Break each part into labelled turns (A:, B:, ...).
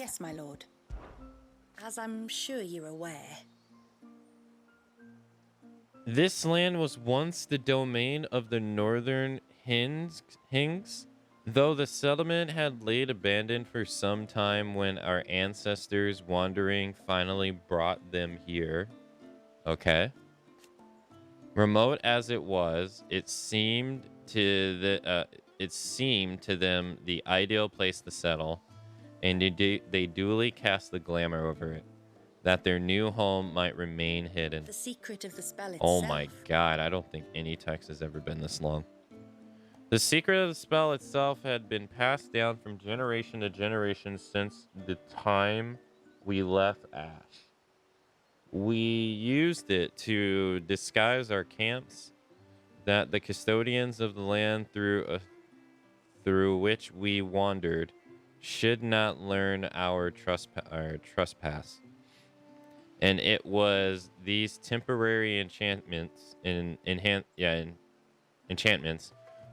A: Yes, my lord. As I'm sure you're aware.
B: This land was once the domain of the northern Hings, though the settlement had laid abandoned for some time when our ancestors wandering finally brought them here. Okay. Remote as it was, it seemed to them the ideal place to settle, and they duly cast the glamour over it, that their new home might remain hidden.
A: The secret of the spell itself.
B: Oh my god, I don't think any text has ever been this long. The secret of the spell itself had been passed down from generation to generation since the time we left Ash. We used it to disguise our camps, that the custodians of the land through which we wandered should not learn our trespass. And it was these temporary enchantments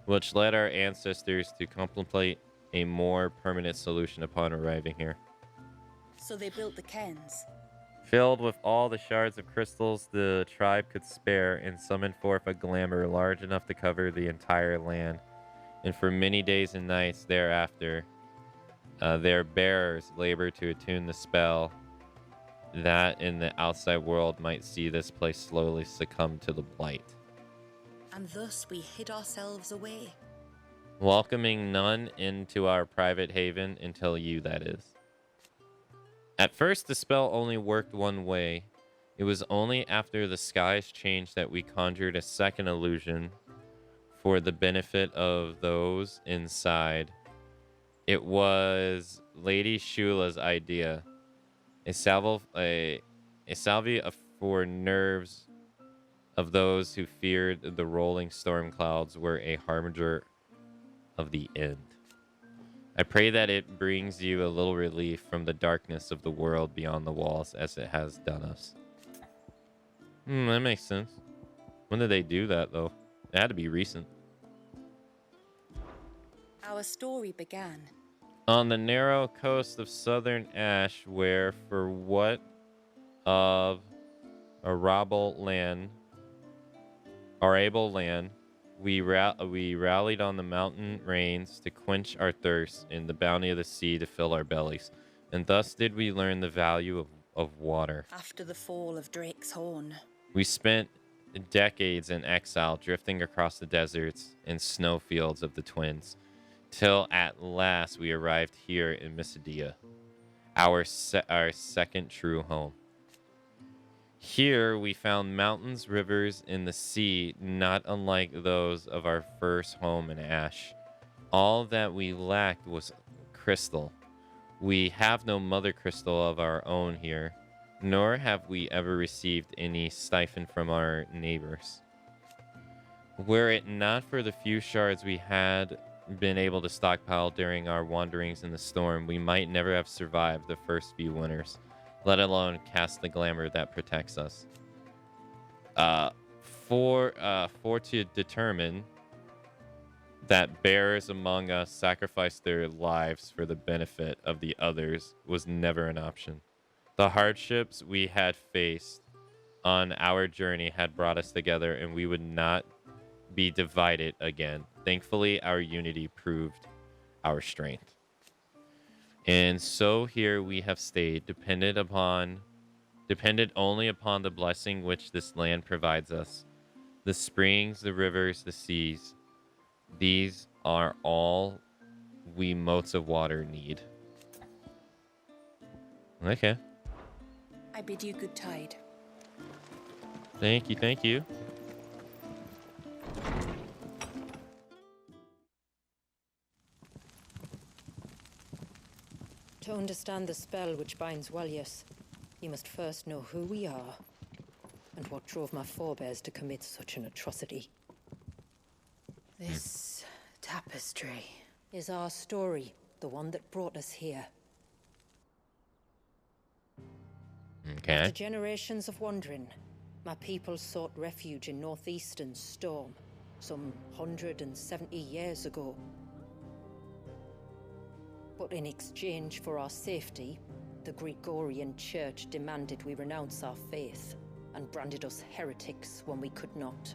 B: which led our ancestors to contemplate a more permanent solution upon arriving here.
A: So they built the cairns.
B: Filled with all the shards of crystals the tribe could spare, and summoned forth a glamour large enough to cover the entire land. And for many days and nights thereafter, their bearers labored to attune the spell that in the outside world might see this place slowly succumb to the blight.
A: And thus we hid ourselves away.
B: Welcoming none into our private haven until you, that is. At first, the spell only worked one way. It was only after the skies changed that we conjured a second illusion for the benefit of those inside. It was Lady Shula's idea. A salve for nerves of those who feared the rolling storm clouds were a harbinger of the end. I pray that it brings you a little relief from the darkness of the world beyond the walls as it has done us. That makes sense. When did they do that, though? It had to be recent.
A: Our story began
B: on the narrow coast of southern Ash, where for what of arable land, we rallied on the mountain rains to quench our thirst, and the bounty of the sea to fill our bellies. And thus did we learn the value of water.
A: After the fall of Drake's Horn,
B: we spent decades in exile, drifting across the deserts and snowfields of the Twins, till at last we arrived here in Mysidia, our second true home. Here we found mountains, rivers, and the sea, not unlike those of our first home in Ash. All that we lacked was crystal. We have no mother crystal of our own here, nor have we ever received any stipend from our neighbors. Were it not for the few shards we had been able to stockpile during our wanderings in the storm, we might never have survived the first few winters, let alone cast the glamour that protects us. For to determine that bearers among us sacrificed their lives for the benefit of the others was never an option. The hardships we had faced on our journey had brought us together, and we would not be divided again. Thankfully, our unity proved our strength. And so here we have stayed, dependent only upon the blessing which this land provides us. The springs, the rivers, the seas, these are all we motes of water need. Okay.
A: I bid you good tide.
B: Thank you, thank you.
C: To understand the spell which binds Walyas, you must first know who we are, and what drove my forebears to commit such an atrocity. This tapestry is our story, the one that brought us here.
B: Okay.
C: After generations of wandering, my people sought refuge in northeastern Storm, some 170 years ago. But in exchange for our safety, the Gregorian Church demanded we renounce our faith and branded us heretics when we could not.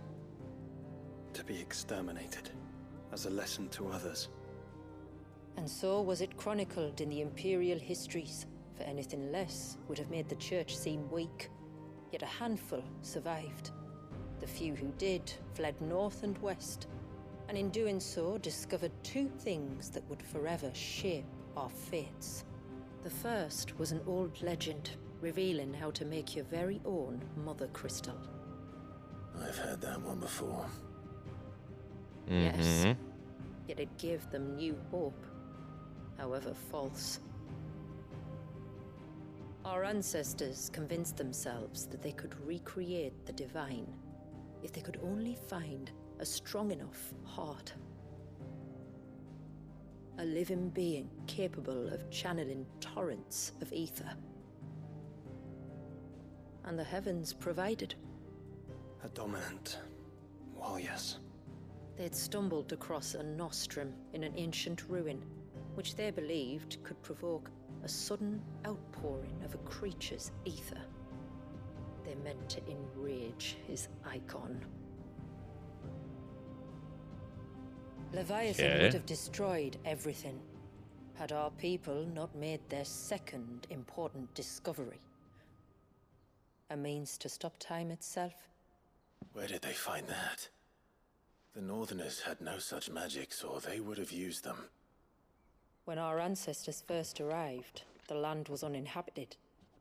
D: To be exterminated, as a lesson to others.
C: And so was it chronicled in the imperial histories, for anything less would have made the Church seem weak. Yet a handful survived. The few who did fled north and west, and in doing so discovered two things that would forever shape our fates. The first was an old legend, revealing how to make your very own mother crystal.
D: I've heard that one before.
C: Yes, yet it gave them new hope, however false. Our ancestors convinced themselves that they could recreate the divine if they could only find a strong enough heart. A living being capable of channeling torrents of ether. And the heavens provided.
D: A dominant. Well, yes.
C: They'd stumbled across a nostrum in an ancient ruin, which they believed could provoke a sudden outpouring of a creature's ether. They meant to enrage his icon. Leviathan would have destroyed everything, had our people not made their second important discovery. A means to stop time itself.
D: Where did they find that? The Northerners had no such magics, or they would have used them.
C: When our ancestors first arrived, the land was uninhabited,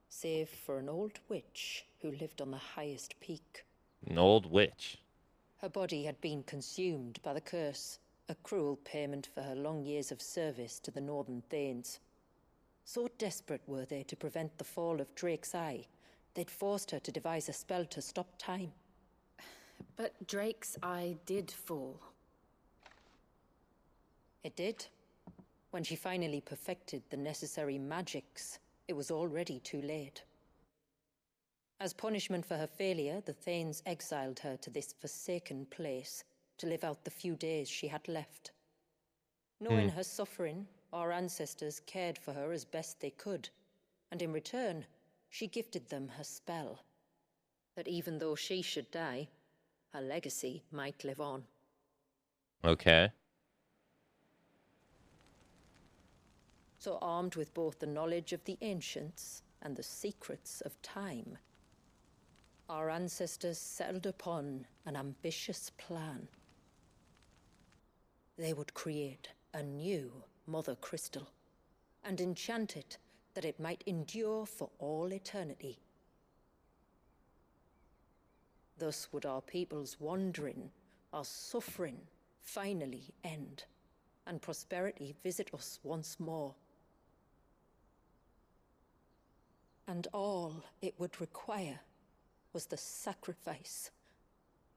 C: save for an old witch who lived on the highest peak.
B: An old witch?
C: Her body had been consumed by the curse, a cruel payment for her long years of service to the Northern Thanes. So desperate were they to prevent the fall of Drake's Eye, they'd forced her to devise a spell to stop time.
A: But Drake's Eye did fall.
C: It did. When she finally perfected the necessary magics, it was already too late. As punishment for her failure, the Thanes exiled her to this forsaken place to live out the few days she had left. Knowing her suffering, our ancestors cared for her as best they could, and in return, she gifted them her spell. That even though she should die, her legacy might live on.
B: Okay.
C: So armed with both the knowledge of the ancients and the secrets of time, our ancestors settled upon an ambitious plan. They would create a new Mother Crystal and enchant it that it might endure for all eternity. Thus would our people's wandering, our suffering, finally end, and prosperity visit us once more. And all it would require was the sacrifice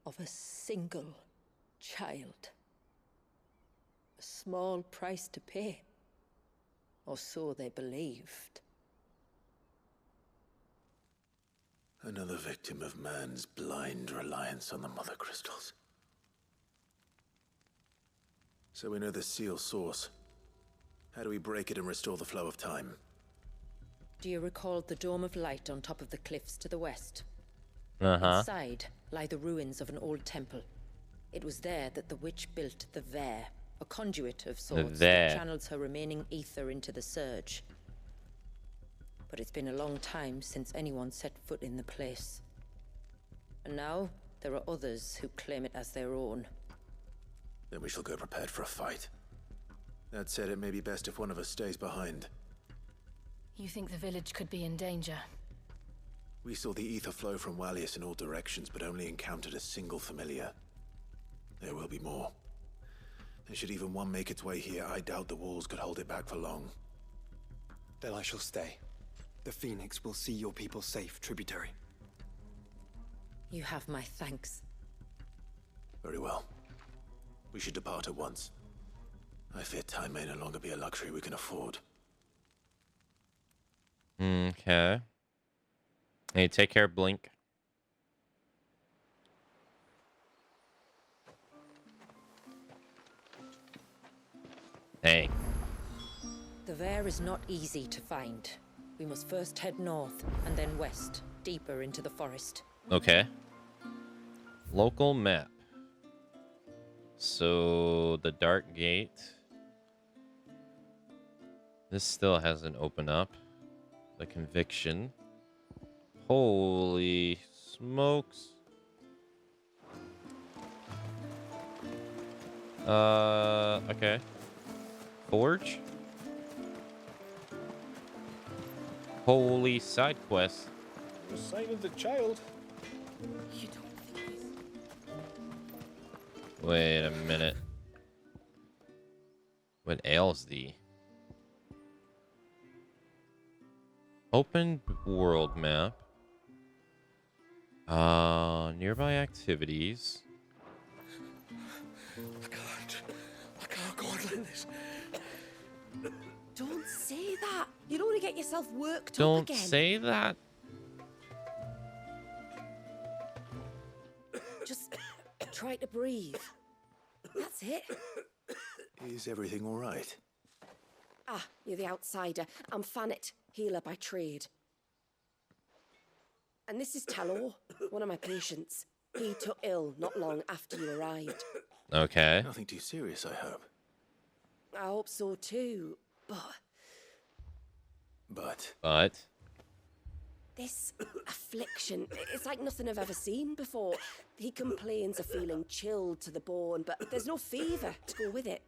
C: of a single child. A small price to pay, or so they believed.
D: Another victim of man's blind reliance on the Mother Crystals. So we know the seal source. How do we break it and restore the flow of time?
C: Do you recall the dome of light on top of the cliffs to the west?
B: Uh-huh.
C: Inside lie the ruins of an old temple. It was there that the witch built the Ver, a conduit of sorts that channels her remaining ether into the surge. But it's been a long time since anyone set foot in the place. And now, there are others who claim it as their own.
D: Then we shall go prepared for a fight. That said, it may be best if one of us stays behind.
A: You think the village could be in danger?
D: We saw the ether flow from Wallius in all directions, but only encountered a single familiar. There will be more. And should even one make its way here, I doubt the walls could hold it back for long.
E: Then I shall stay. The Phoenix will see your people safe, tributary.
C: You have my thanks.
D: Very well. We should depart at once. I fear time may no longer be a luxury we can afford.
B: Okay. Hey, take care, Blink. Hey.
C: The Kvaer is not easy to find. We must first head north and then west, deeper into the forest.
B: Okay. Local map. So the Dark Gate. This still hasn't opened up. The Conviction. Holy smokes. Okay. Forge. Holy side quest.
F: The sign of the child.
A: You don't think this...
B: Wait a minute. What ails thee? Open world map. Nearby activities.
F: I can't go on like this.
A: Don't say that. You don't want to get yourself worked
B: Don't
A: up again.
B: say that.
A: Just try to breathe. That's it.
D: Is everything all right?
A: Ah, you're the outsider. I'm Fanit, healer by trade. And this is Talor, one of my patients. He took ill not long after you arrived.
B: Okay.
D: Nothing too serious, I hope.
A: I hope so too,
D: But
A: this affliction, it's like nothing I've ever seen before. He complains of feeling chilled to the bone, but there's no fever to go with it.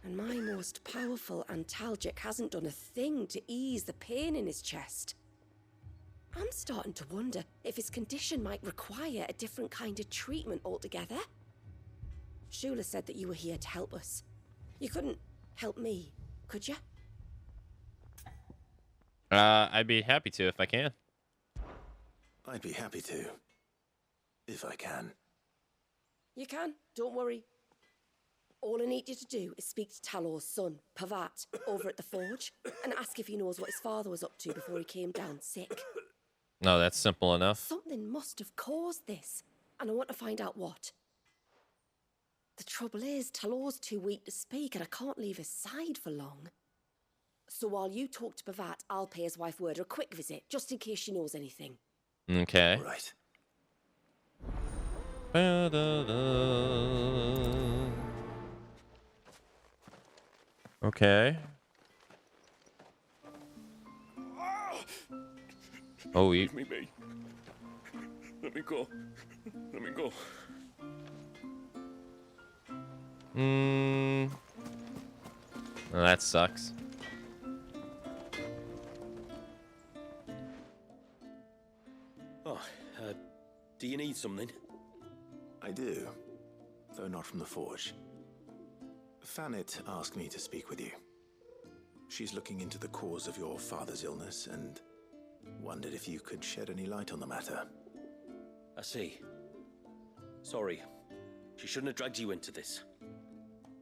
A: And my most powerful antalgic hasn't done a thing to ease the pain in his chest. I'm starting to wonder if his condition might require a different kind of treatment altogether. Shula said that you were here to help us. You couldn't help me, could you?
B: I'd be happy to if I can.
D: I'd be happy to. If I can.
A: You can, don't worry. All I need you to do is speak to Talor's son, Pavat, over at the forge, and ask if he knows what his father was up to before he came down sick.
B: No, that's simple enough.
A: Something must have caused this, and I want to find out what. The trouble is, Talor's too weak to speak, and I can't leave his side for long. So while you talk to Pavat, I'll pay his wife word a quick visit, just in case she knows anything.
B: Okay.
D: All right.
B: Okay. Oh,
F: Leave me be. Let me go. Let me go.
B: Well, that sucks.
G: Oh, do you need something?
D: I do, though not from the forge. Fanit asked me to speak with you. She's looking into the cause of your father's illness and wondered if you could shed any light on the matter.
G: I see. Sorry. She shouldn't have dragged you into this.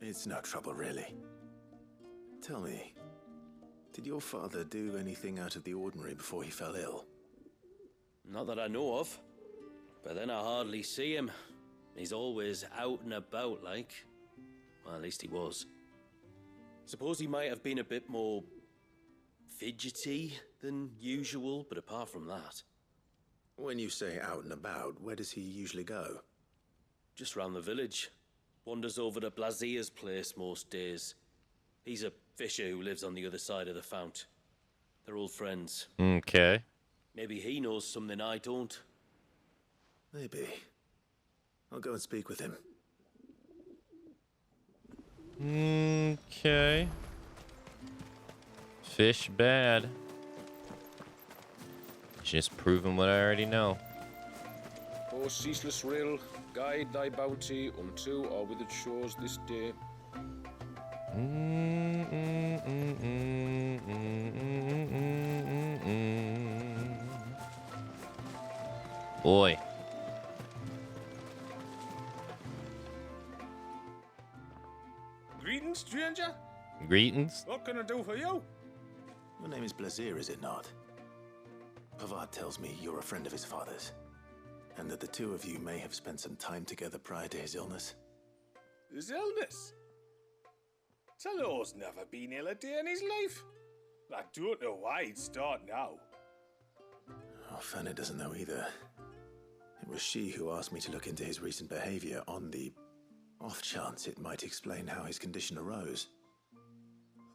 D: It's no trouble, really. Tell me, did your father do anything out of the ordinary before he fell ill?
G: Not that I know of. But then I hardly see him. He's always out and about, like. Well, at least he was. Suppose he might have been a bit more fidgety than usual, but apart from that...
D: When you say out and about, where does he usually go?
G: Just round the village. Wanders over to Blazia's place most days. He's a fisher who lives on the other side of the fount. They're old friends.
B: Okay.
G: Maybe he knows something I don't.
D: Maybe. I'll go and speak with him.
B: Okay. Fish bad. Just proving what I already know.
F: O ceaseless rill, guide thy bounty unto our withered shores this day.
B: Boy.
F: Greetings, stranger.
B: Greetings.
F: What can I do for you?
D: Your name is Blazir, is it not? Pavat tells me you're a friend of his father's, and that the two of you may have spent some time together prior to his illness.
F: His illness?
H: Talor's never been ill a day in his life. I don't know why he'd start now.
D: Oh, Fanny doesn't know either. It was she who asked me to look into his recent behavior on the off chance it might explain how his condition arose.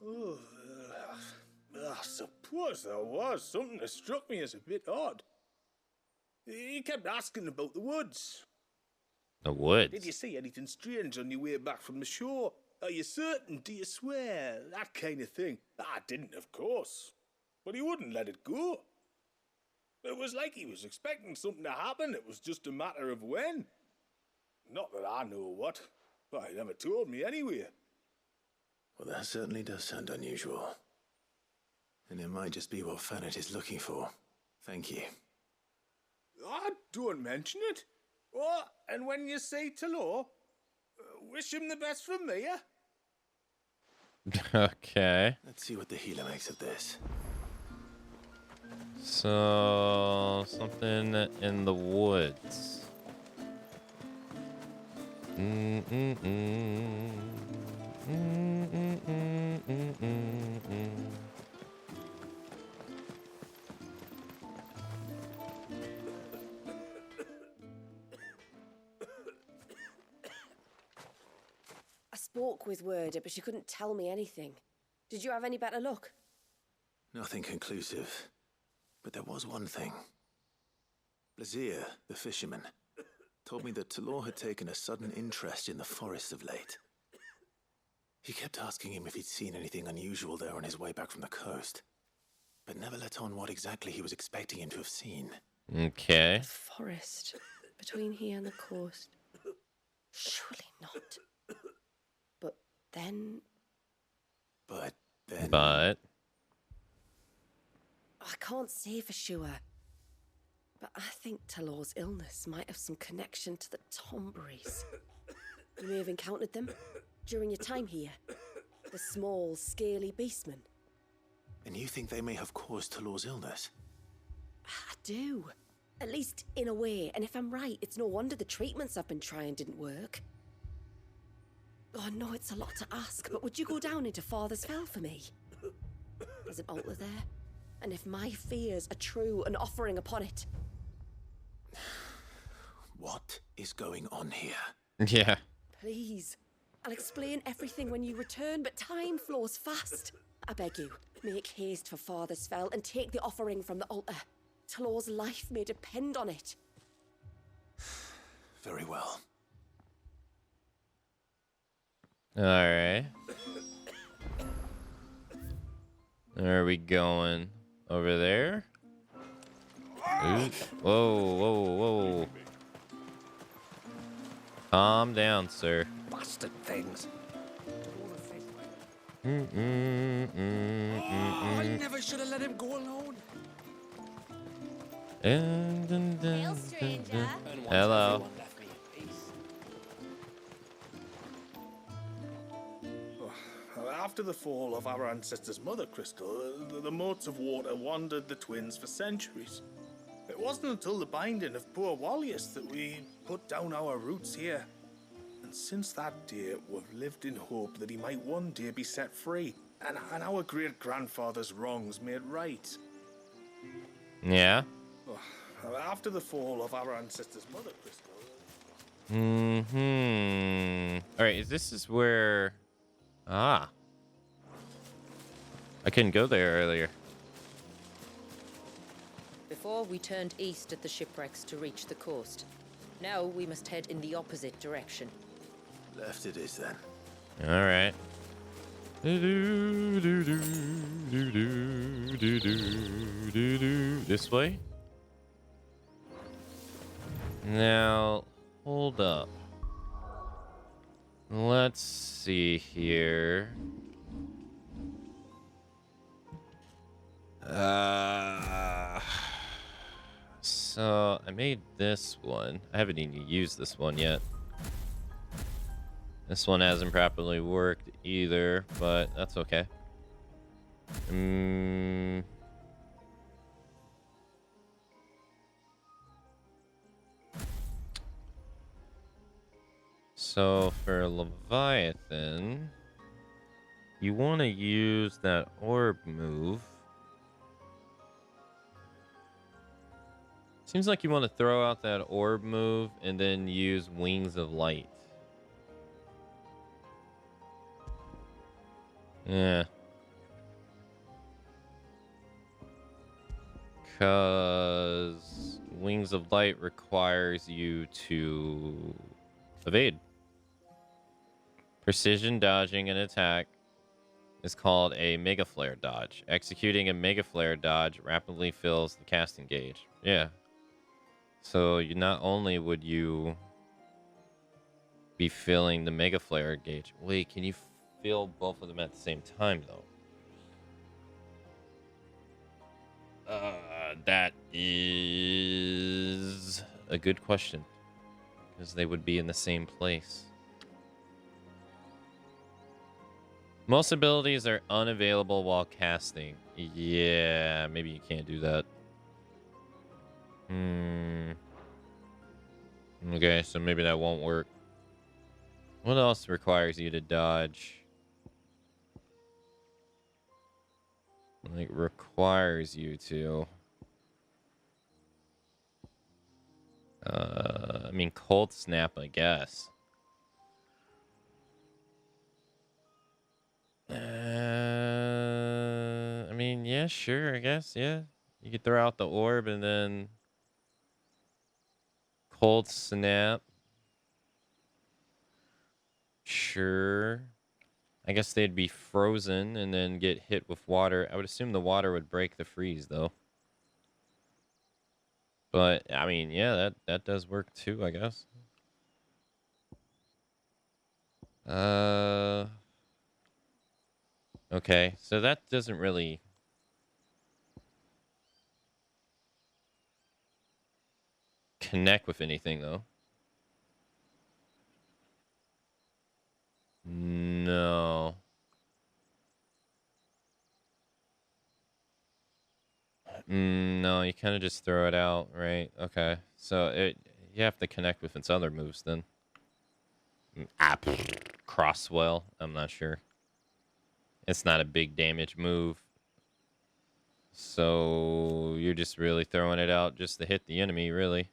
H: Oh, I suppose there was something that struck me as a bit odd. He kept asking about the woods.
B: The woods?
H: Did you see anything strange on your way back from the shore? Are you certain? Do you swear? That kind of thing. I didn't, of course. But he wouldn't let it go. It was like he was expecting something to happen. It was just a matter of when. Not that I know what. But he never told me anyway.
D: Well, that certainly does sound unusual. And it might just be what Fanet is looking for. Thank you.
H: I don't mention it. Oh, and when you say Talor, wish him the best from me, yeah?
B: Okay.
D: Let's see what the healer makes of this.
B: So, something in the woods.
A: I spoke with Werder, but she couldn't tell me anything. Did you have any better luck?
D: Nothing conclusive. But there was one thing. Blazir, the fisherman, told me that Talor had taken a sudden interest in the forest of late. He kept asking him if he'd seen anything unusual there on his way back from the coast, but never let on what exactly he was expecting him to have seen.
B: Okay.
A: The forest between here and the coast. Surely not. But then...
D: But then...
B: But...
A: I can't say for sure. But I think Talor's illness might have some connection to the Tomberries. You may have encountered them during your time here. The small, scaly beastmen.
D: And you think they may have caused Talor's illness?
A: I do. At least in a way. And if I'm right, it's no wonder the treatments I've been trying didn't work. Oh, I know it's a lot to ask, but would you go down into Father's Fell for me? There's an altar there. And if my fears are true, an offering upon it.
D: What is going on here?
B: Yeah.
A: Please. I'll explain everything when you return, but time flows fast. I beg you, make haste for Father's Fell and take the offering from the altar. Talor's life may depend on it.
D: Very well.
B: Alright. Where are we going? Over there? Ooh. Whoa, whoa, whoa. Calm down, sir.
H: Bastard things.
E: I never should have let him go alone.
I: Hail, stranger.
B: Hello.
H: After the fall of our ancestor's mother, Crystal, the moats of water wandered the twins for centuries. It wasn't until the binding of poor Wallius that we put down our roots here. And since that day, we've lived in hope that he might one day be set free, and our great-grandfather's wrongs made right.
B: Yeah?
H: After the fall of our ancestor's mother, Crystal...
B: Alright, this is where... Ah. I couldn't go there earlier.
C: Before we turned east at the shipwrecks to reach the coast. Now we must head in the opposite direction.
D: Left it is then.
B: Alright. This way? Now, hold up. Let's see here. So I made this one. I haven't even used this one yet. This one hasn't properly worked either, but that's okay. So for Leviathan, you want to use that orb move. Seems like you want to throw out that orb move and then use Wings of Light. Yeah. Because Wings of Light requires you to evade. Precision dodging an attack is called a Mega Flare dodge. Executing a Mega Flare dodge rapidly fills the casting gauge. Yeah. So you not only would you be filling the Mega Flare gauge. Wait, can you fill both of them at the same time though? That is a good question. Because they would be in the same place. Most abilities are unavailable while casting. Yeah, maybe you can't do that. Okay, so maybe that won't work. What else requires you to dodge? Like, requires you to... I mean, Cold Snap, I guess. I mean, yeah, sure, I guess, yeah. You could throw out the orb and then... Cold Snap. Sure. I guess they'd be frozen and then get hit with water. I would assume the water would break the freeze, though. But, I mean, yeah, that does work too, I guess. Okay, so that doesn't really... connect with anything, though. No. No, you kind of just throw it out, right? Okay, so you have to connect with its other moves then. Crosswell, I'm not sure. It's not a big damage move. So you're just really throwing it out just to hit the enemy, really.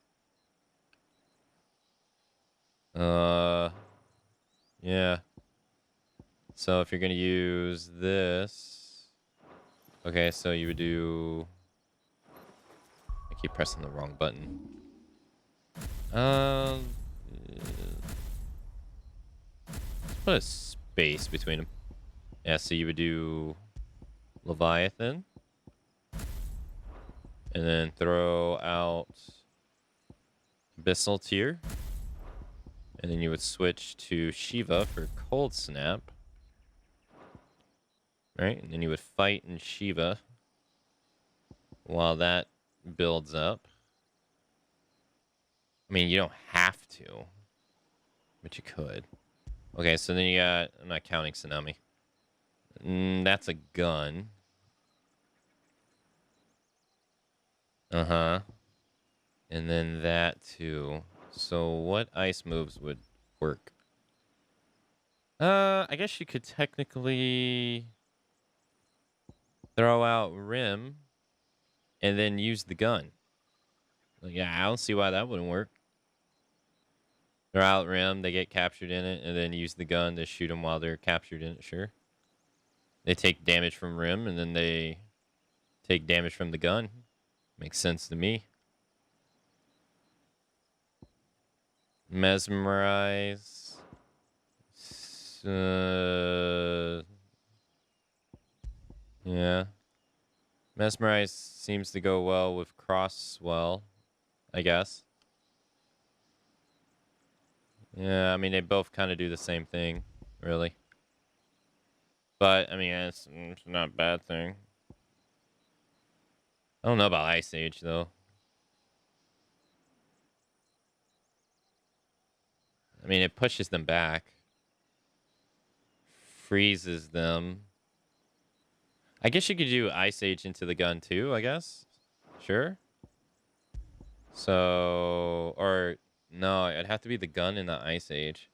B: Yeah. So if you're gonna use this... Okay, so you would do... I keep pressing the wrong button. Let's put a space between them. Yeah, so you would do Leviathan. And then throw out Abyssal Tier. And then you would switch to Shiva for Cold Snap. Right? And then you would fight in Shiva while that builds up. I mean, you don't have to, but you could. Okay, so then you got... I'm not counting Tsunami. That's a gun. Uh-huh. And then that too. So what ice moves would work? I guess you could technically throw out Rim and then use the gun. Like, yeah, I don't see why that wouldn't work. Throw out Rim, they get captured in it, and then use the gun to shoot them while they're captured in it, sure. They take damage from Rim, and then they take damage from the gun. Makes sense to me. Mesmerize. Yeah. Mesmerize seems to go well with Crosswell, I guess. Yeah, I mean, they both kind of do the same thing, really. But, I mean, it's not a bad thing. I don't know about Ice Age, though. I mean, it pushes them back. Freezes them. I guess you could do Ice Age into the gun, too, I guess. Sure. So, or... No, it'd have to be the gun in the Ice Age.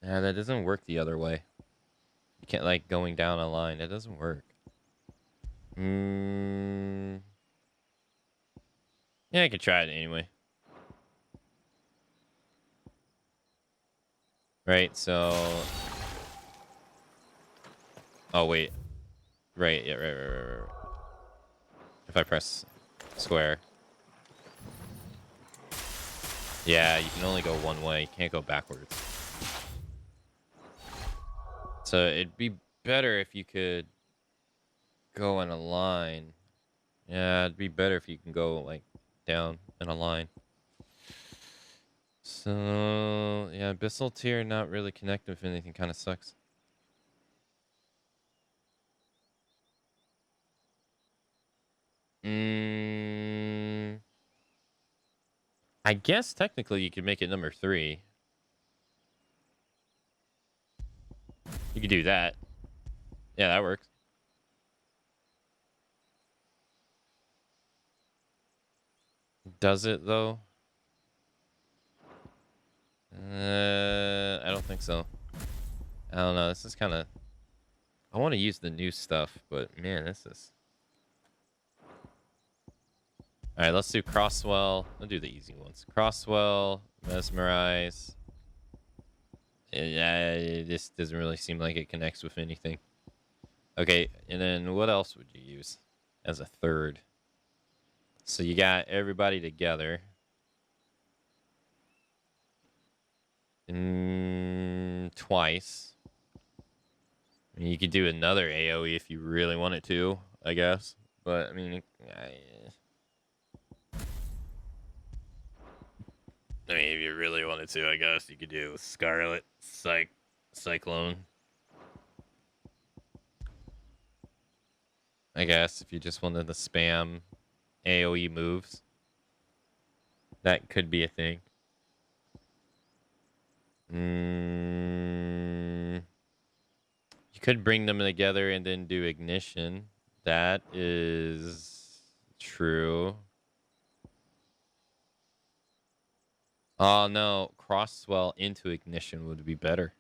B: Yeah, that doesn't work the other way. You can't, like, going down a line. That doesn't work. Yeah, I could try it anyway. Right, so... Oh, wait. Right, yeah, right. If I press square. Yeah, you can only go one way. You can't go backwards. So it'd be better if you could go in a line. Yeah, it'd be better if you can go, like, down in a line. So, yeah, Abyssal Tier not really connected with anything kind of sucks. I guess technically you could make it number 3. You could do that. Yeah, that works. Does it, though? I don't think so. I don't know. This is kind of... I want to use the new stuff, but man, this is... Alright, let's do Crosswell. I'll do the easy ones. Crosswell, Mesmerize. Yeah, this doesn't really seem like it connects with anything. Okay, and then what else would you use as a third? So you got everybody together. Twice. I mean, you could do another AoE if you really wanted to, I guess. But, I mean, if you really wanted to, I guess you could do Scarlet, Cyclone. I guess if you just wanted to spam AoE moves, that could be a thing. You could bring them together and then do Ignition. That is true. Oh no, Crosswell into Ignition would be better.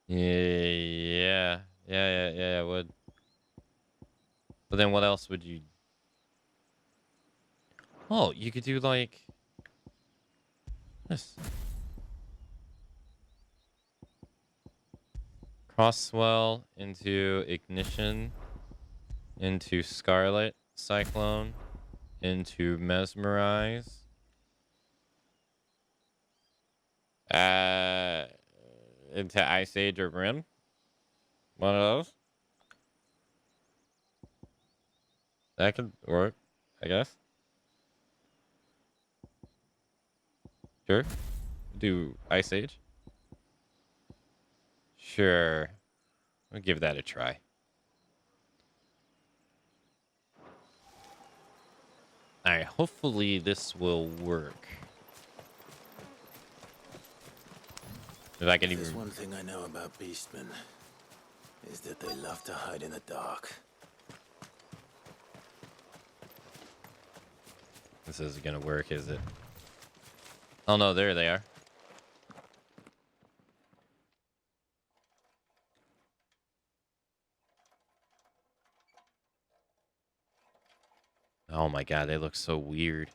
B: Yeah, it would. But then what else would you... Oh, you could do like this. Crosswell into Ignition, into Scarlet, Cyclone, into Mesmerize. Into Ice Age or Brim. One of those. That could work, I guess. Sure. Do Ice Age. Sure. I'll give that a try. Alright, hopefully this will work. If I can even...
D: There's one thing I know about beastmen, is that they love to hide in the dark.
B: This isn't gonna work, is it? Oh no, there they are. Oh my god, they look so weird.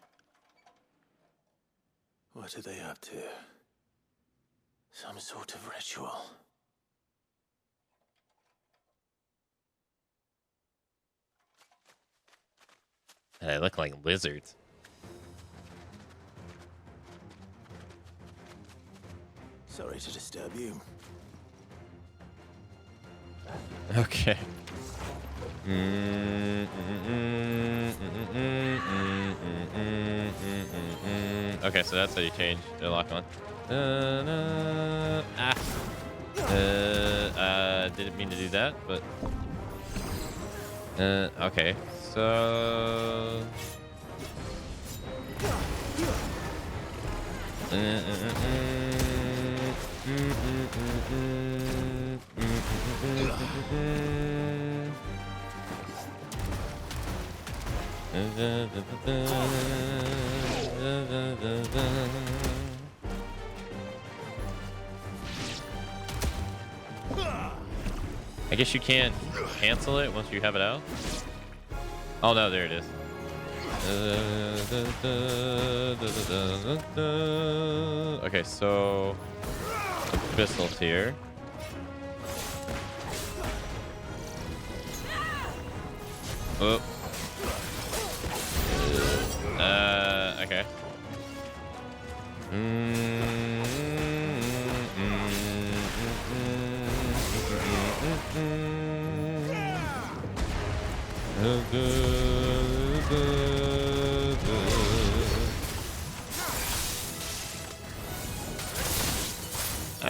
D: What are they up to? Some sort of ritual.
B: They look like lizards.
D: Sorry to disturb you.
B: Okay. Okay, so that's how you change the lock on. Didn't mean to do that, but okay, so I guess you can't cancel it once you have it out. Oh no, there it is. Okay, so the pistol's here. Oh. Okay.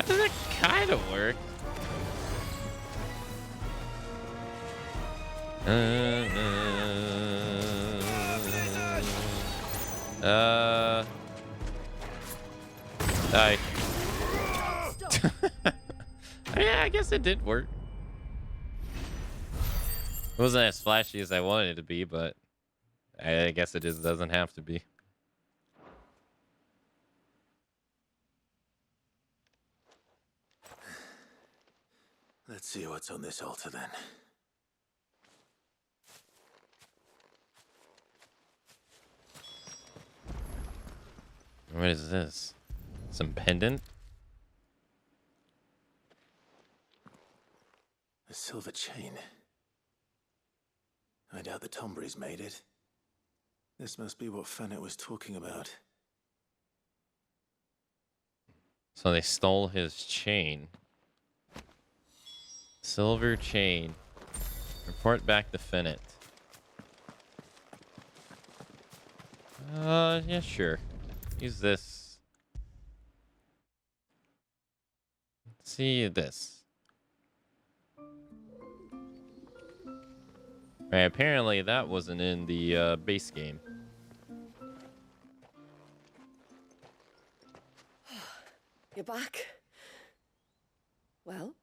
B: That kind of work. Die. Yeah, I guess it did work. It wasn't as flashy as I wanted it to be, but I guess it just doesn't have to be.
D: Let's see what's on this altar then.
B: What is this? Some pendant?
D: A silver chain. I doubt the Tombries made it. This must be what Fennec was talking about.
B: So they stole his chain. Silver chain. Report back to Fennec. Yeah, sure. Use this. Let's see this. Right, apparently that wasn't in the base game.
A: You're back. Well,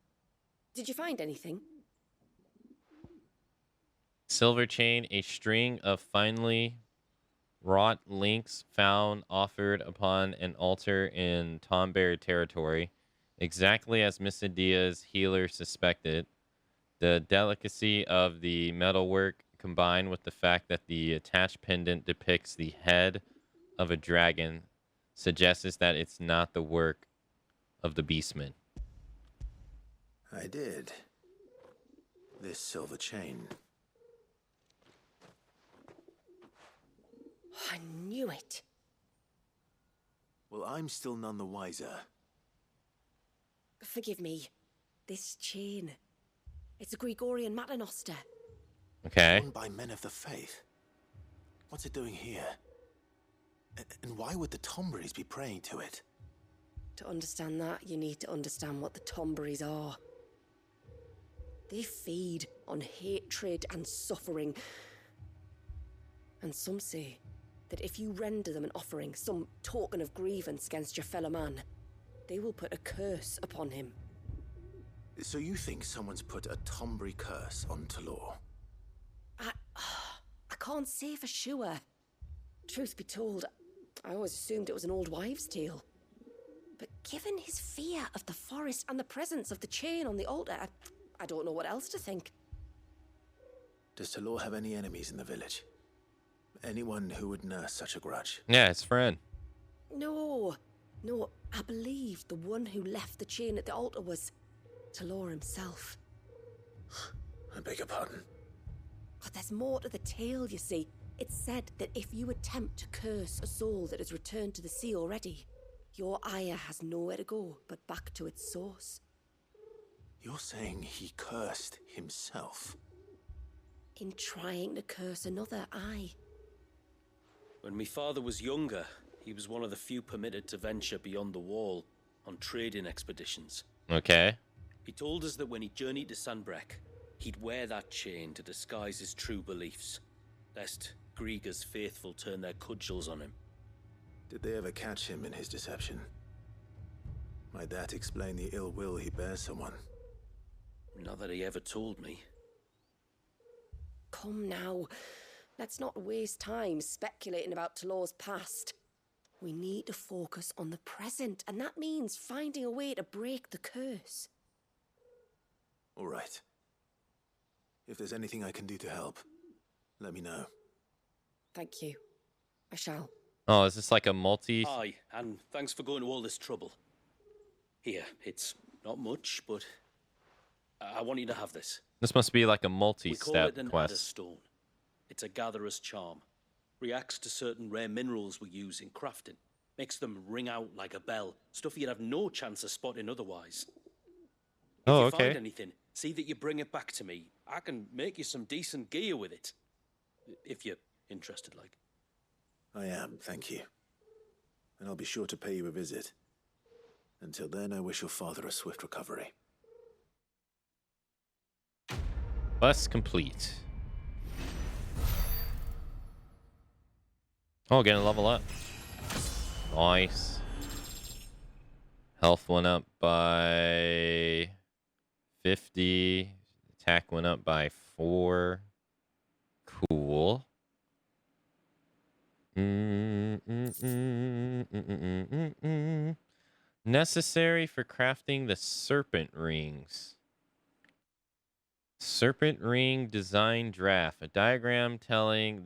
A: did you find anything?
B: Silver chain, a string of finely wrought links found offered upon an altar in Tombear territory, exactly as Miss Adia's healer suspected. The delicacy of the metalwork, combined with the fact that the attached pendant depicts the head of a dragon, suggests that it's not the work of the beastman.
D: I did. This silver chain.
A: I knew it.
D: Well, I'm still none the wiser.
A: Forgive me. This chain. It's a Gregorian Maternoster.
B: Okay.
D: Owned by men of the faith. What's it doing here? And why would the Tombries be praying to it?
A: To understand that, you need to understand what the Tombries are. They feed on hatred and suffering. And some say that if you render them an offering, some token of grievance against your fellow man, they will put a curse upon him.
D: So you think someone's put a Tombry curse on Talor?
A: I can't say for sure. Truth be told, I always assumed it was an old wives' tale. But given his fear of the forest and the presence of the chain on the altar, I don't know what else to think.
D: Does Talor have any enemies in the village? Anyone who would nurse such a grudge?
B: Yeah, his friend.
A: No, I believe the one who left the chain at the altar was Talor himself.
D: I beg your pardon.
A: But there's more to the tale, you see. It's said that if you attempt to curse a soul that has returned to the sea already, your ire has nowhere to go but back to its source.
D: You're saying he cursed himself?
A: In trying to curse another, aye.
G: When my father was younger, he was one of the few permitted to venture beyond the wall on trading expeditions.
B: Okay.
G: He told us that when he journeyed to Sanbreque, he'd wear that chain to disguise his true beliefs, lest Grieger's faithful turn their cudgels on him.
D: Did they ever catch him in his deception? Might that explain the ill will he bears someone?
G: Not that he ever told me.
A: Come now, let's not waste time speculating about Talor's past. We need to focus on the present, and that means finding a way to break the curse.
D: All right. If there's anything I can do to help, let me know.
A: Thank you. I shall.
B: Oh, is this like a multi?
G: Aye, and thanks for going to all this trouble. Here, it's not much, but I want you to have this.
B: This must be like a
G: We call
B: multi-step
G: it an
B: quest.
G: adder stone. It's a gatherer's charm. Reacts to certain rare minerals we use in crafting. Makes them ring out like a bell. Stuff you'd have no chance of spotting otherwise. If
B: Oh,
G: you
B: okay.
G: find anything, see that you bring it back to me. I can make you some decent gear with it. If you're interested, like.
D: I am, thank you. And I'll be sure to pay you a visit. Until then, I wish your father a swift recovery.
B: Quest complete. Oh, getting a level up. Nice. Health went up by 50. Attack went up by 4. Cool. Necessary for crafting the serpent rings. Serpent ring design draft. A diagram detailing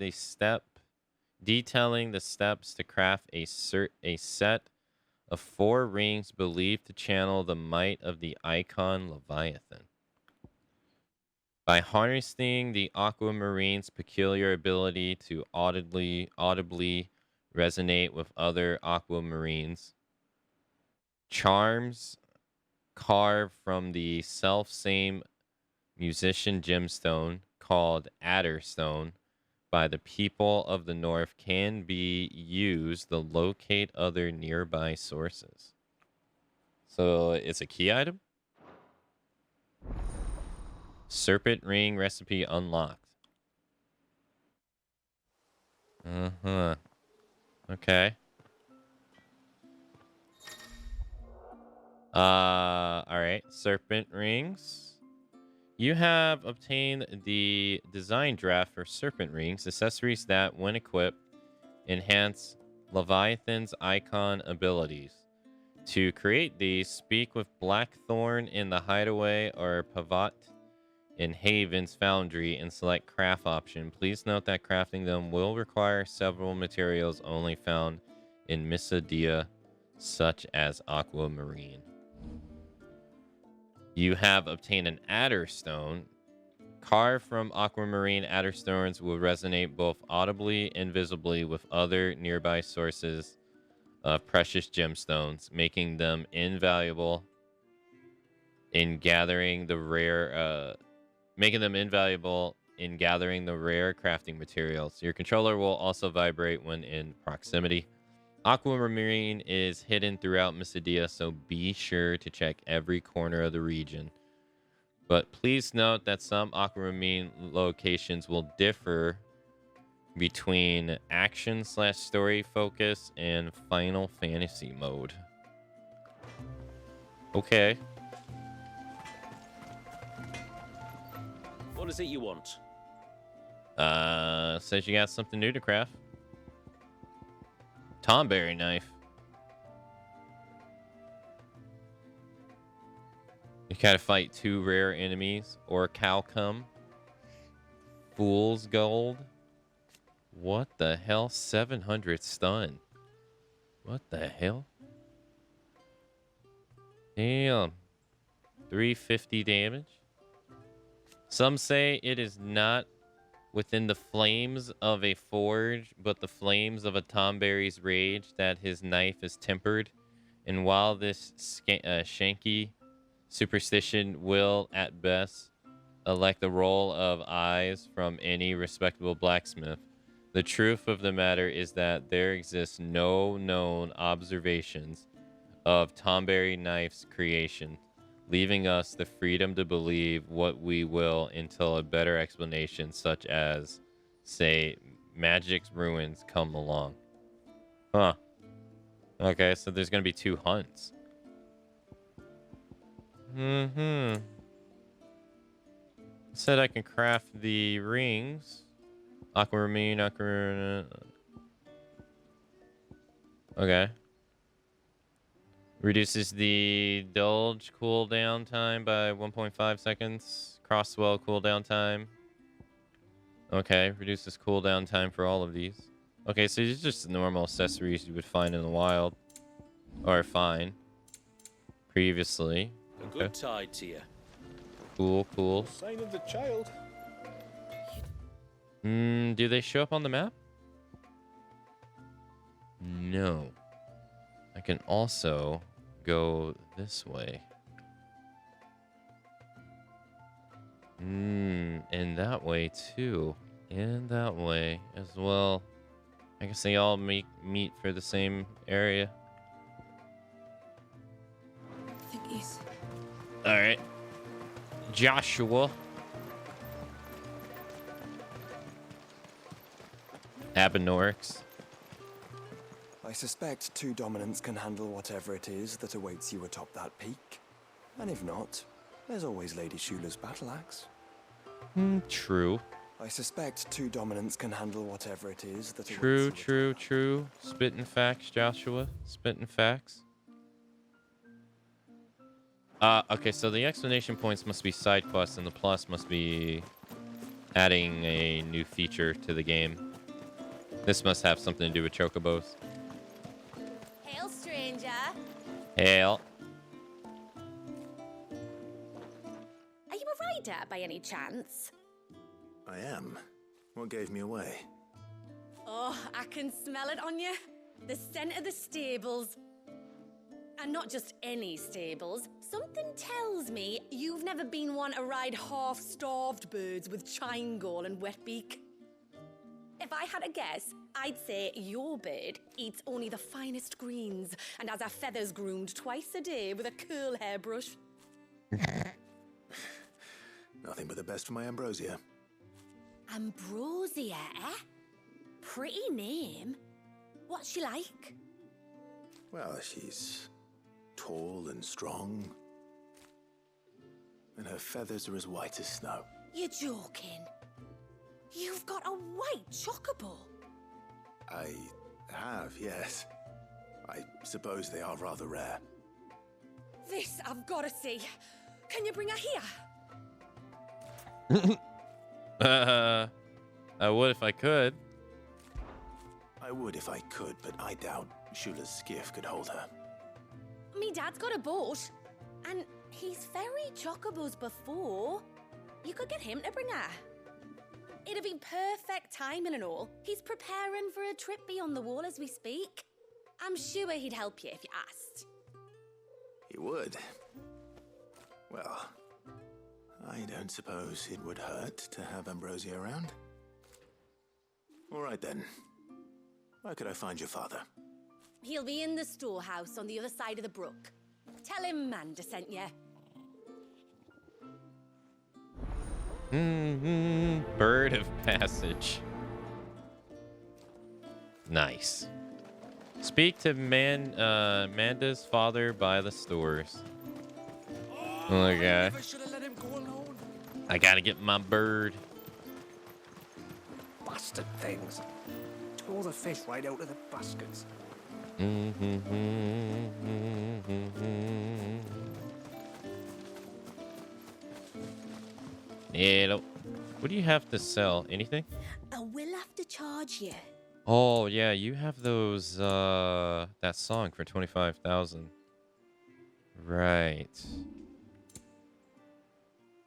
B: the steps to craft a set of 4 rings believed to channel the might of the icon Leviathan. By harnessing the aquamarine's peculiar ability to audibly resonate with other aquamarines, charms carved from the self-same musician gemstone called Adderstone by the people of the North can be used to locate other nearby sources. So it's a key item? Serpent ring recipe unlocked. Uh-huh. Okay. Alright. Serpent rings. You have obtained the design draft for serpent rings, accessories that, when equipped, enhance Leviathan's icon abilities. To create these, speak with Blackthorn in the Hideaway or Pavat in Haven's Foundry and select craft option. Please note that crafting them will require several materials only found in Missadia, such as aquamarine. You have obtained an Adderstone. Carved from aquamarine, Adderstones will resonate both audibly and visibly with other nearby sources of precious gemstones, making them invaluable in gathering the rare crafting materials. Your controller will also vibrate when in proximity. Aquamarine is hidden throughout Missadia, so be sure to check every corner of the region. But please note that some aquamarine locations will differ between action/story focus and Final Fantasy mode. Okay.
G: What is it you want?
B: Says you got something new to craft. Tomberry knife. You gotta fight 2 rare enemies. Or Calcum. Fool's Gold. What the hell? 700 stun. What the hell? Damn. 350 damage. Some say it is not within the flames of a forge, but the flames of a Tomberry's rage that his knife is tempered. And while this shanky superstition will, at best, elect the role of eyes from any respectable blacksmith, the truth of the matter is that there exists no known observations of Tomberry knife's creation, leaving us the freedom to believe what we will until a better explanation, such as, say, Magic's ruins, come along. Huh. Okay, so there's gonna be 2 hunts. Said I can craft the rings. Aquamarine. Okay. Reduces the Dulge cooldown time by 1.5 seconds. Crosswell cooldown time. Okay, reduces cooldown time for all of these. Okay, so these are just normal accessories you would find in the wild. Or find. Previously.
G: A
B: Okay.
G: good tide to you.
B: Cool, cool.
F: Sign of the child.
B: Do they show up on the map? No. I can also go this way. And that way too. And that way as well. I guess they all meet for the same area.
A: I think he's...
B: Alright. Joshua. Abenorix.
E: I suspect two dominants can handle whatever it is that awaits you atop that peak. And if not, there's always Lady Shula's battle axe.
B: True.
E: I suspect two dominants can handle whatever it is that
B: True,
E: awaits you atop
B: true. Spitting facts, Joshua. Spitting facts. Okay, so the explanation points must be side quests, and the plus must be adding a new feature to the game. This must have something to do with chocobos.
I: Hail, stranger.
B: Hail.
I: Are you a rider by any chance?
D: I am. What gave me away?
I: Oh, I can smell it on you. The scent of the stables. And not just any stables. Something tells me you've never been one to ride half-starved birds with chine-gall and wet beak. If I had a guess, I'd say your bird eats only the finest greens and has her feathers groomed twice a day with a curl hairbrush.
D: Nothing but the best for my ambrosia.
I: Ambrosia, eh? Pretty name. What's she like?
D: Well, she's tall and strong. And her feathers are as white as snow.
I: You're joking. You've got a white chocobo.
D: I have, yes. I suppose they are rather rare.
I: This I've got to see. Can you bring her here?
B: I would if I could.
D: I would if I could, but I doubt Shula's skiff could hold her.
I: Me dad's got a boat. And he's ferried chocobos before. You could get him to bring her. It'd be perfect timing and all. He's preparing for a trip beyond the wall as we speak. I'm sure he'd help you if you asked.
D: He would. Well, I don't suppose it would hurt to have Ambrosia around. All right then. Where could I find your father?
I: He'll be in the storehouse on the other side of the brook. Tell him Manda sent you.
B: Bird of passage. Nice. Speak to Manda's father by the stores. Okay. I gotta get my bird.
J: Bastard things. Tore the fish right out of the baskets.
B: Yeah, what do you have to sell? Anything?
I: I will have to charge you.
B: Oh, yeah, you have those, that song for 25,000. Right.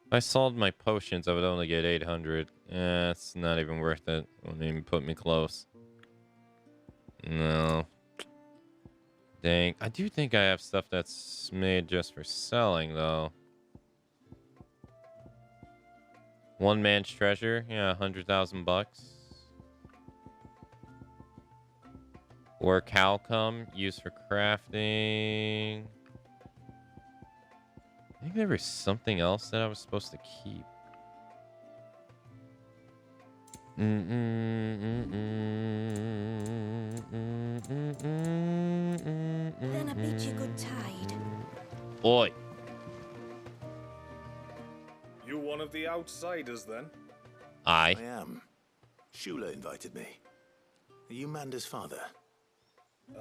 B: If I sold my potions, I would only get 800. It's not even worth it. Wouldn't even put me close. No. Dang. I do think I have stuff that's made just for selling, though. One man's treasure? Yeah, 100,000 bucks. Or calcum, used for crafting. I think there was something else that I was supposed to keep.
I: Then I bid you good tide.
B: Boy.
H: You one of the outsiders, then?
B: I
D: am. Shula invited me. Are you Manda's father?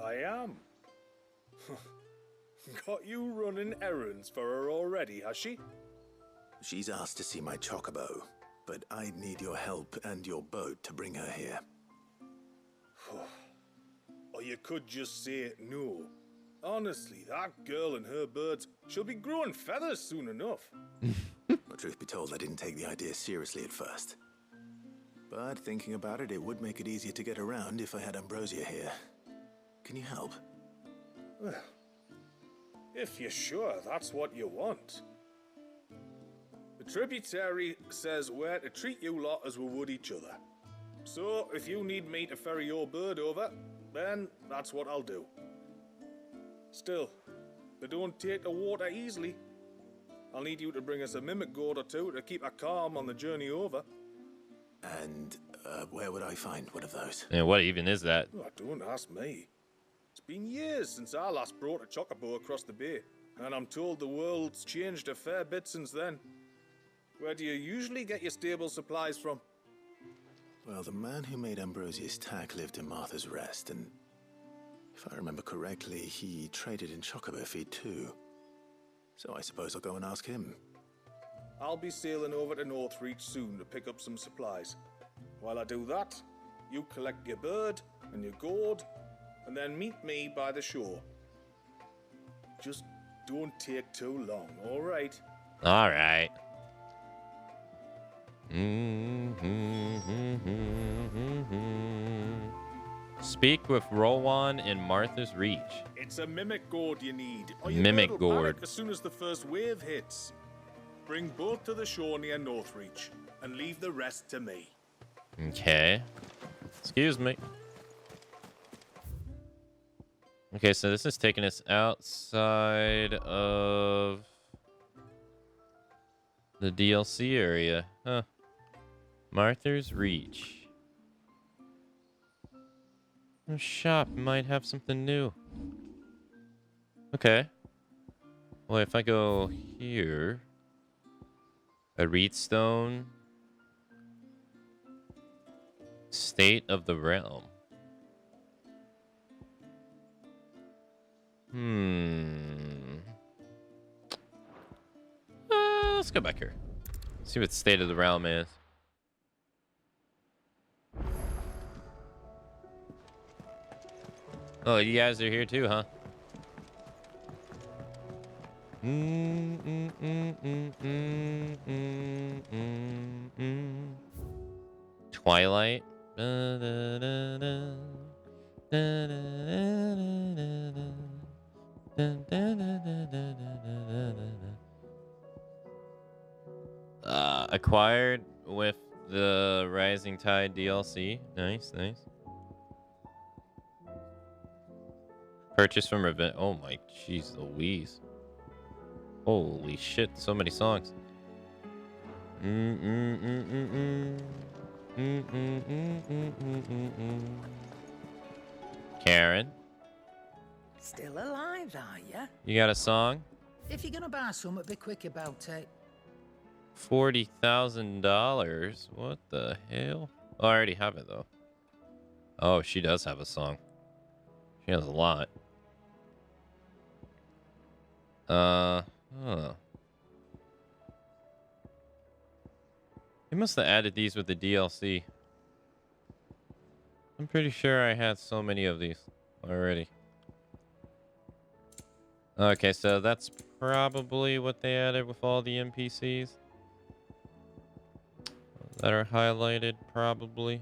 H: I am. Got you running errands for her already, has she?
D: She's asked to see my chocobo, but I'd need your help and your boat to bring her here.
H: Or you could just say no. Honestly, that girl and her birds, she'll be growing feathers soon enough.
D: Well, truth be told, I didn't take the idea seriously at first. But thinking about it, it would make it easier to get around if I had Ambrosia here. Can you help?
H: Well, if you're sure that's what you want. The tributary says we're to treat you lot as we would each other. So, if you need me to ferry your bird over, then that's what I'll do. Still, they don't take the water easily. I'll need you to bring us a mimic gourd or two to keep her calm on the journey over.
D: And where would I find one of those?
B: And what even is that?
H: Oh, don't ask me. It's been years since I last brought a chocobo across the bay, and I'm told the world's changed a fair bit since then. Where do you usually get your stable supplies from?
D: Well, the man who made Ambrosia's tack lived in Martha's Rest, and if I remember correctly, he traded in chocobo feed too. So I suppose I'll go and ask him.
H: I'll be sailing over to Northreach soon to pick up some supplies. While I do that, you collect your bird and your gourd, and then meet me by the shore. Just don't take too long, all right?
B: All right. Speak with Rowan in Martha's Reach.
H: It's a mimic gourd you need. Or your
B: Mimic
H: bird will
B: gourd.
H: panic as soon as the first wave hits. Bring both to the shore near Northreach, and leave the rest to me.
B: Okay. Excuse me. Okay, so this is taking us outside of the DLC area. Huh. Martha's Reach. The shop might have something new. Okay. Well, if I go here... A Reedstone. State of the Realm. Let's go back here. See what State of the Realm is. Oh, you guys are here too, huh? Twilight. Acquired with the Rising Tide DLC. Nice, nice. Purchase from Revenge. Oh my, jeez Louise. Holy shit, so many songs. Karen,
J: Still alive, are ya?
B: you got a song?
J: If you're gonna buy some, be quick about it.
B: $40,000. What the hell? Oh, I already have it though. Oh, she does have a song. She has a lot. Huh. They must have added these with the DLC. I'm pretty sure I had so many of these already. Okay, so that's probably what they added with all the NPCs that are highlighted, probably.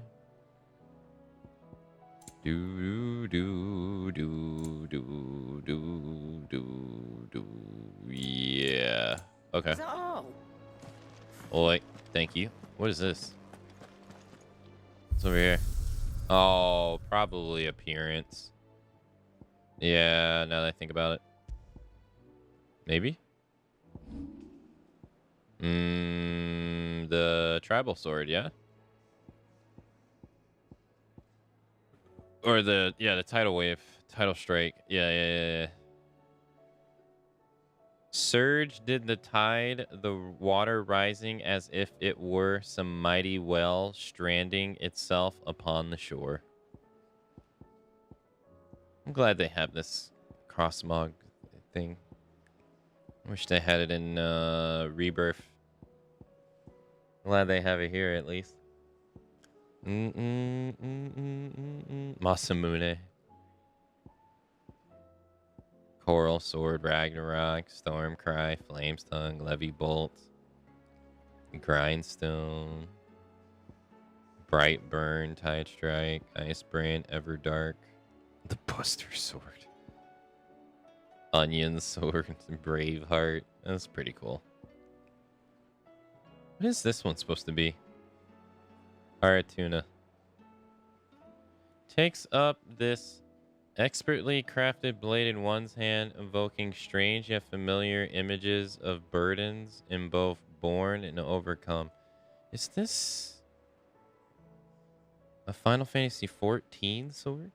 B: Do do do do do do do. Yeah. Okay.
J: Is that all?
B: Oh wait, thank you. What is this? What's over here? Oh, probably appearance. Yeah, now that I think about it. Maybe? The tribal sword, yeah? Or the tidal wave. Tidal strike. Yeah. Surge did the tide, the water rising as if it were some mighty well stranding itself upon the shore. I'm glad they have this crossmog thing. Wish they had it in Rebirth. Glad they have it here at least. Masamune. Coral Sword, Ragnarok, Stormcry, Flamestongue, Levy Bolt, Grindstone, Bright Burn, Tide Strike, Ice Brand, Everdark, the Buster Sword, Onion Sword, Braveheart. That's pretty cool. What is this one supposed to be? Aratuna. Takes up this expertly crafted blade in one's hand, evoking strange yet familiar images of burdens in both born and overcome. Is this a Final Fantasy XIV sword?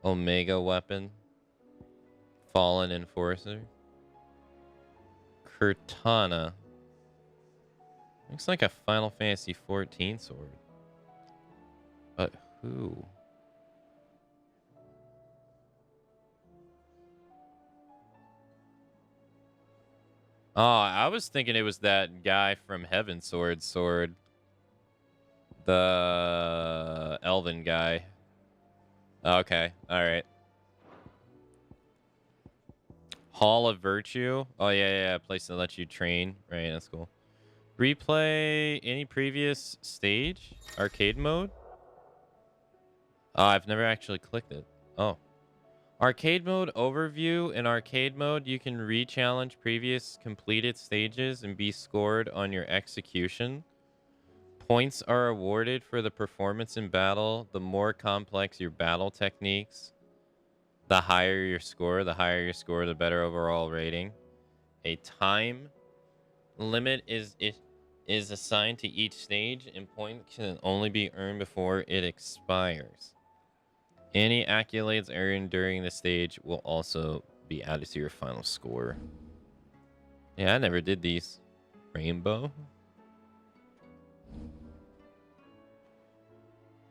B: Omega weapon. Fallen Enforcer. Cortana. Looks like a Final Fantasy XIV sword. But who? Oh, I was thinking it was that guy from Heaven Sword. The elven guy. Okay, alright. Hall of Virtue. Oh, yeah, place that lets you train. Right, that's cool. Replay any previous stage? Arcade mode? Oh, I've never actually clicked it. Oh. Arcade mode overview. In arcade mode, you can re-challenge previous completed stages and be scored on your execution. Points are awarded for the performance in battle. The more complex your battle techniques, the higher your score. The higher your score, the better overall rating. A time limit is assigned to each stage, and points can only be earned before it expires. Any accolades earned during the stage will also be added to your final score. Yeah, I never did these. Rainbow.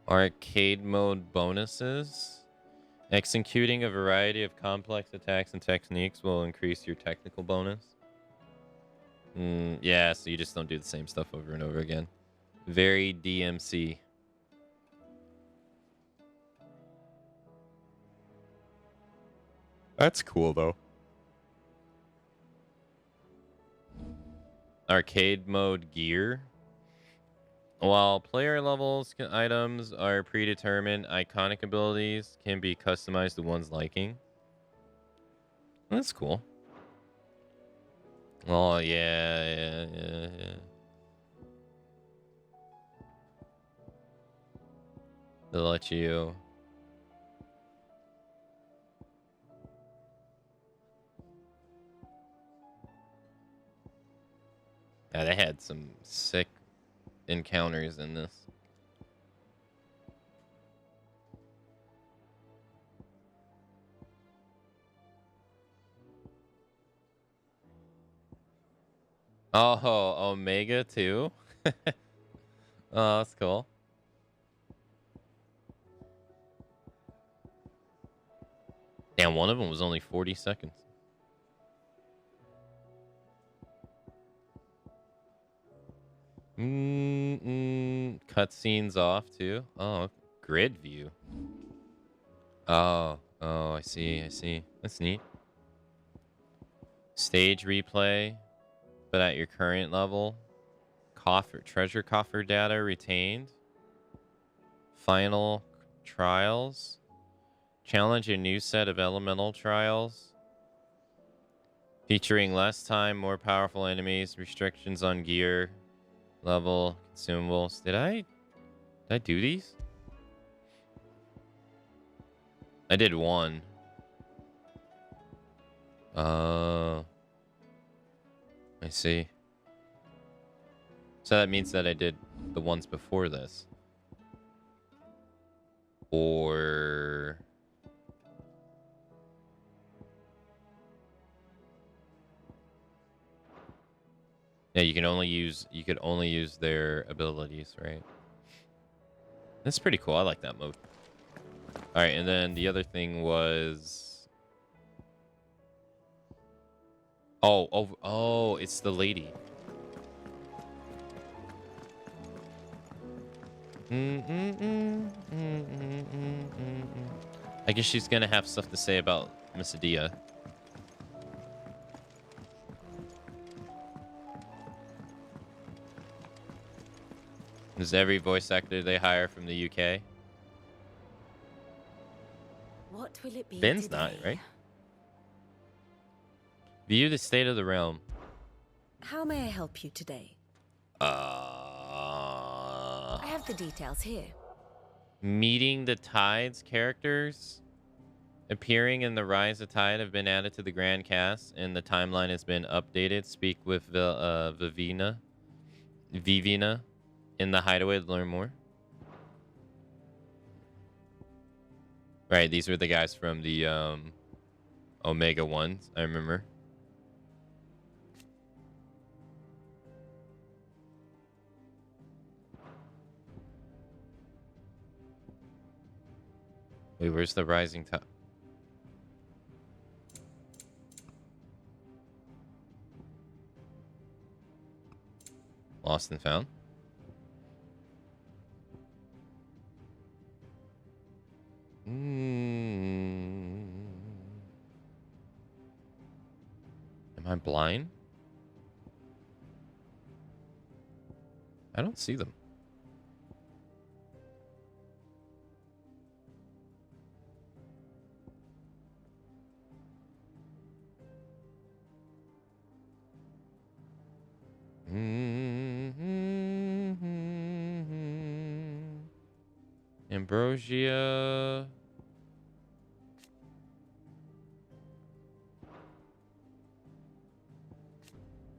B: Arcade mode bonuses. Executing a variety of complex attacks and techniques will increase your technical bonus. Yeah, so you just don't do the same stuff over and over again. Very DMC. That's cool, though. Arcade mode gear. While player levels items are predetermined, iconic abilities can be customized to one's liking. That's cool. Oh, yeah. They'll let you... Yeah, they had some sick encounters in this. Oh, Omega too? Oh, that's cool. Damn, one of them was only 40 seconds. Cutscenes off too. Oh, grid view. Oh, I see. That's neat. Stage replay, but at your current level. Treasure coffer data retained. Final trials. Challenge a new set of elemental trials. Featuring less time, more powerful enemies, restrictions on gear, level, consumables. Did I do these? I did one. I see. So that means that I did the ones before this. Or... Yeah, you could only use their abilities, right? That's pretty cool. I like that mode. All right, and then the other thing was, oh, it's the lady. I guess she's gonna have stuff to say about Miss Adia. Is every voice actor they hire from the UK?
A: What will it be
B: Ben's
A: today?
B: not, right? View the state of the realm.
A: How may I help you today? I have the details here.
B: Meeting the Tides characters appearing in the Rise of Tide have been added to the grand cast, and the timeline has been updated. Speak with Vivina in the Hideaway to learn more. Right, these were the guys from the Omega ones, I remember. Wait, where's the rising tide? Lost and found? Am I blind? I don't see them. Ambrosia.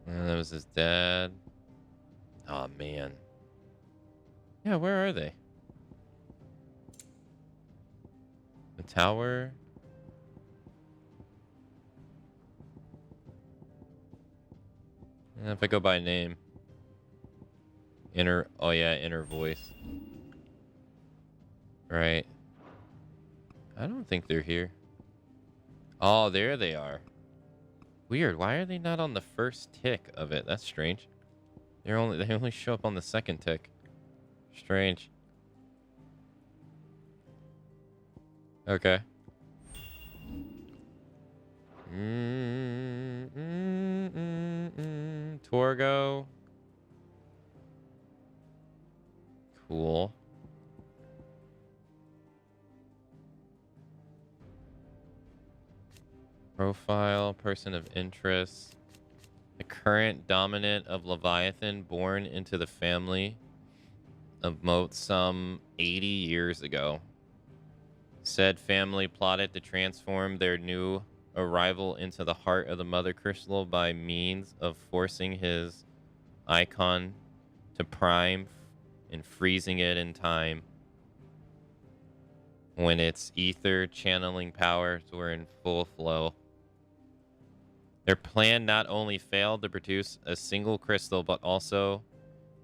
B: That was his dad. Oh man. Yeah, where are they? The tower. If I go by name. Oh yeah, inner voice. Right. I don't think they're here. Oh, there they are. Weird. Why are they not on the first tick of it? That's strange. They only show up on the second tick. Strange. Okay. Torgo. Cool. Profile, person of interest. The current dominant of Leviathan, born into the family of Moat some 80 years ago. Said family plotted to transform their new arrival into the heart of the Mother Crystal by means of forcing his icon to prime and freezing it in time when its ether channeling powers were in full flow. Their plan not only failed to produce a single crystal, but also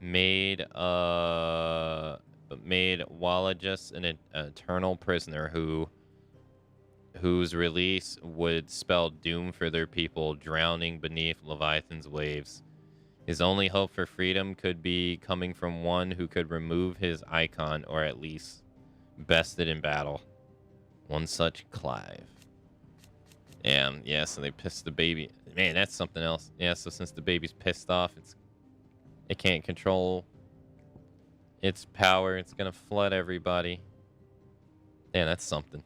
B: made Wallagus an eternal prisoner whose release would spell doom for their people, drowning beneath Leviathan's waves. His only hope for freedom could be coming from one who could remove his icon, or at least bested in battle. One such Clive. Yeah, so they pissed the baby. Man, that's something else. Yeah, so since the baby's pissed off, it can't control its power. It's gonna flood everybody. Yeah, that's something.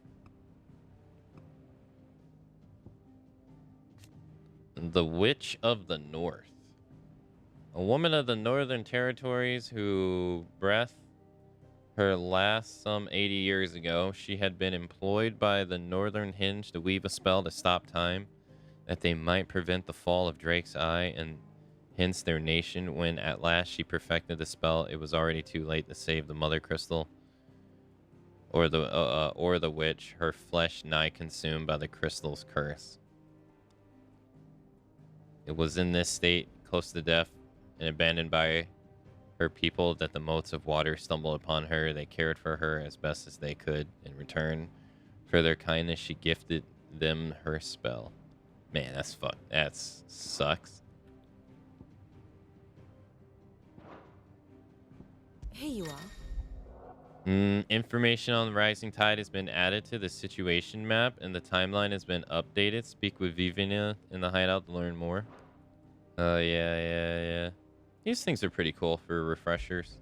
B: The Witch of the North. A woman of the Northern Territories who breathed her last some 80 years ago. She had been employed by the Northern Hinge to weave a spell to stop time, that they might prevent the fall of Drake's Eye and hence their nation. When at last she perfected the spell, it was already too late to save the Mother Crystal or the witch, her flesh nigh consumed by the crystal's curse. It was in this state, close to death and abandoned by her people that the motes of water stumbled upon her. They cared for her as best as they could. In return for their kindness, she gifted them her spell. Man, that's fucked. That sucks.
A: Here you are.
B: Information on the rising tide has been added to the situation map, and the timeline has been updated. Speak with Vivina in the hideout to learn more. Yeah. These things are pretty cool for refreshers.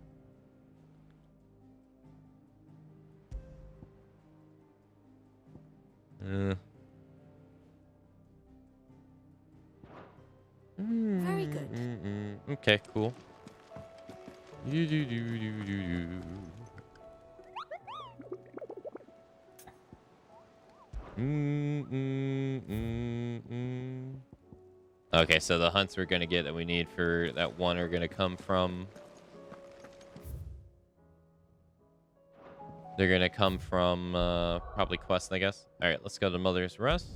A: Very good.
B: Okay, cool. Okay, so the hunts we're gonna get that we need for that one are gonna come from. They're gonna come from probably quest, I guess. All right, let's go to Mother's Rest.